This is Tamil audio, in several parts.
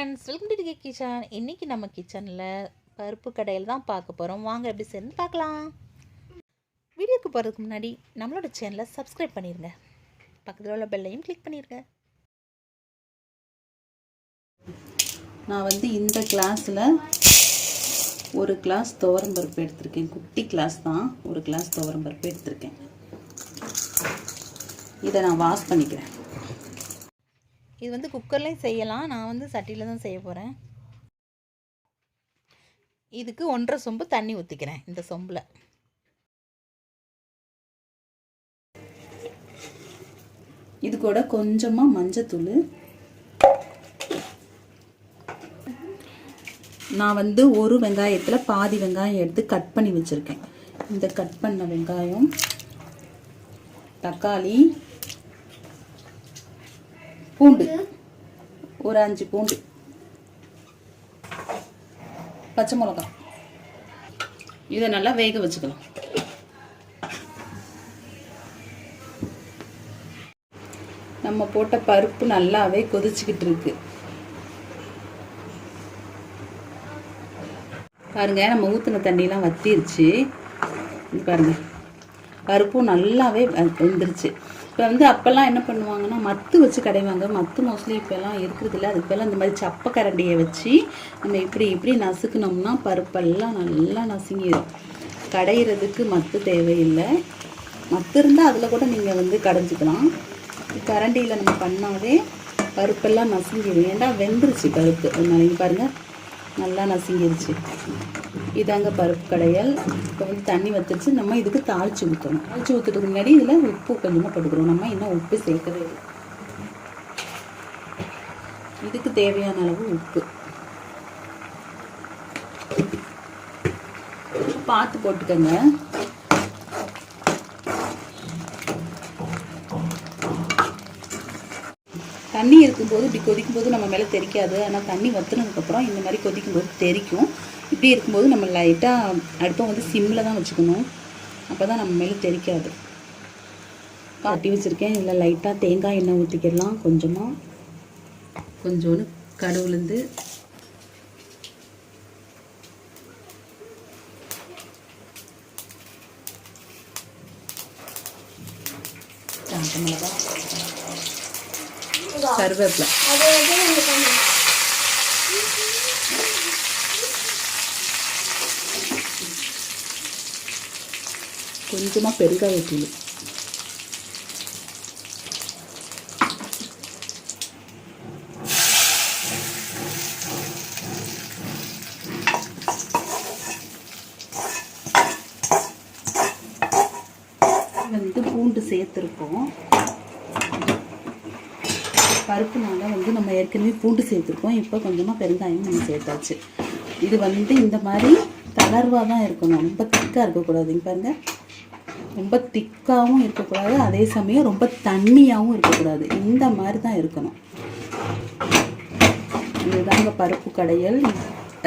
Friends, welcome to kitchen. இன்றைக்கி நம்ம கிச்சனில் பருப்பு கடையில் தான் பார்க்க போகிறோம். வாங்க எப்படி சேர்ந்து பார்க்கலாம். வீடியோக்கு போகிறதுக்கு முன்னாடி நம்மளோட சேனலை சப்ஸ்கிரைப் பண்ணிடுங்க, பக்கத்தில் உள்ள பெல்லையும் கிளிக் பண்ணிடுங்க. நான் இந்த கிளாஸில் ஒரு கிளாஸ் துவரம் பருப்பு எடுத்திருக்கேன். குட்டி கிளாஸ் தான், ஒரு கிளாஸ் துவரம் பருப்பு எடுத்திருக்கேன். இதை நான் வாஷ் பண்ணிக்கிறேன். இது குக்கர்லேயும் செய்யலாம், நான் சட்டியில் தான் செய்ய போகிறேன். இதுக்கு 1.5 சொம்பு தண்ணி ஊற்றிக்கிறேன். இந்த சொம்பில் இது கூட கொஞ்சமாக மஞ்சத்தூள். நான் ஒரு வெங்காயத்தில் பாதி வெங்காயம் எடுத்து கட் பண்ணி வச்சுருக்கேன். இந்த கட் பண்ண வெங்காயம், தக்காளி, பூண்டு, ஒரு 5 பூண்டு, பச்சை மிளகாய். இதை நல்லா வேக வச்சுக்கலாம். நம்ம போட்ட பருப்பு நல்லாவே கொதிச்சுக்கிட்டு இருக்கு. பாருங்க, நம்ம ஊற்றின தண்ணியெலாம் வத்திருச்சு. பாருங்க, பருப்பும் நல்லாவே வெந்துருச்சு. இப்போ அப்போல்லாம் என்ன பண்ணுவாங்கன்னா மத்து வச்சு கடைவாங்க. மத்து மோஸ்ட்லி இப்போல்லாம் இருக்கிறதில்ல. அதுக்கு பதிலாக இந்த மாதிரி சப்பை கரண்டியை வச்சு நம்ம இப்படி நசுக்கணும்னா பருப்பெல்லாம் நல்லா நசுங்கிடும். கடையிறதுக்கு மத்து தேவையில்லை. மத்து இருந்தால் அதில் கூட நீங்கள் கடைஞ்சிக்கலாம். கரண்டியில் நம்ம பண்ணாவே பருப்பெல்லாம் நசுங்கிடும். ஏன்டா வெந்துருச்சு பருப்பு. அதனால இங்கே பாருங்கள், நல்லா நசுங்கிருச்சு. இதாங்க பருப்பு கடையல். இப்போ தண்ணி வத்துருச்சு. நம்ம இதுக்கு தாளித்து ஊற்றணும். தாளித்து ஊற்றுறதுக்கு முன்னாடி இதில் உப்பு கொஞ்சமாக போட்டுக்கிறோம். நம்ம இன்னும் உப்பு சேர்க்கவே இல்லை. இதுக்கு தேவையான அளவு உப்பு பார்த்து போட்டுக்கோங்க. தண்ணி இருக்கும்போது இப்படி கொதிக்கும்போது நம்ம மேலே தெரிக்காது. ஆனால் தண்ணி வற்றுனதுக்கப்புறம் இந்த மாதிரி கொதிக்கும்போது தெரிக்கும். இப்படி இருக்கும்போது நம்ம லைட்டாக அடுப்பை சிம்மில் தான் வச்சுக்கணும். அப்போ தான் நம்ம மேலே தெரிக்காது. காட்டி வச்சுருக்கேன். இதில் லைட்டாக தேங்காய் எண்ணெய் ஊற்றிக்கிடலாம். கொஞ்சோண்டு கடுகுலேருந்து, காஞ்ச மிளகாய், கருவேப்பிலை, கொஞ்சமாக பெருங்காயத்தூள், பூண்டு சேர்த்துருக்கோம். பருப்புனால நம்ம ஏற்கனவே பூண்டு சேர்த்துருக்கோம். இப்போ கொஞ்சமாக பெருங்காயம் நம்ம சேர்த்தாச்சு. இது இந்த மாதிரி தளர்வாக தான் இருக்கணும். ரொம்ப திக்காக இருக்கக்கூடாதுங்க. பாருங்கள், ரொம்ப திக்காகவும் இருக்கக்கூடாது, அதே சமயம் ரொம்ப தண்ணியாகவும் இருக்கக்கூடாது. இந்த மாதிரி தான் இருக்கணும். இதுதாங்க பருப்பு கடையல்.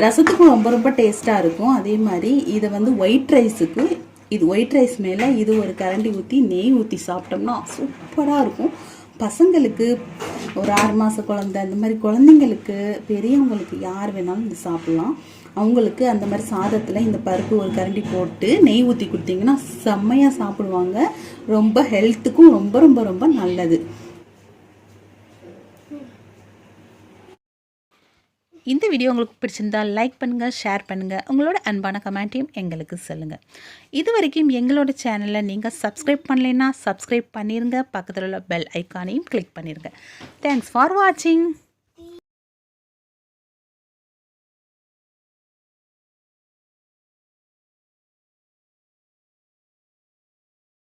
ரசத்துக்கும் ரொம்ப ரொம்ப டேஸ்ட்டாக இருக்கும். அதே மாதிரி இதை ஒயிட் ரைஸுக்கு, இது ஒயிட் ரைஸ் மேலே இது ஒரு கரண்டி ஊற்றி நெய் ஊற்றி சாப்பிட்டோம்னா சூப்பராக இருக்கும். பசங்களுக்கு, ஒரு 6 மாத குழந்தை, அந்த மாதிரி குழந்தைங்களுக்கு, பெரியவங்களுக்கு யார் வேணாலும் இது சாப்பிட்லாம். அவங்களுக்கு அந்த மாதிரி சாதத்தில் இந்த பருப்பு ஒரு கரண்டி போட்டு நெய் ஊற்றி கொடுத்தீங்கன்னா செம்மையாக சாப்பிடுவாங்க. ரொம்ப ஹெல்த்துக்கும் ரொம்ப ரொம்ப ரொம்ப நல்லது. இந்த வீடியோ உங்களுக்கு பிடிச்சிருந்தால் லைக் பண்ணுங்கள், ஷேர் பண்ணுங்கள். உங்களோட அன்பான கமெண்ட்டையும் எங்களுக்கு சொல்லுங்கள். இது வரைக்கும் எங்களோட சேனலை நீங்கள் சப்ஸ்கிரைப் பண்ணலைன்னா சப்ஸ்கிரைப் பண்ணிடுங்க. பக்கத்தில் உள்ள பெல் ஐக்கானையும் கிளிக் பண்ணிடுங்க. தேங்க்ஸ் ஃபார் வாட்சிங்.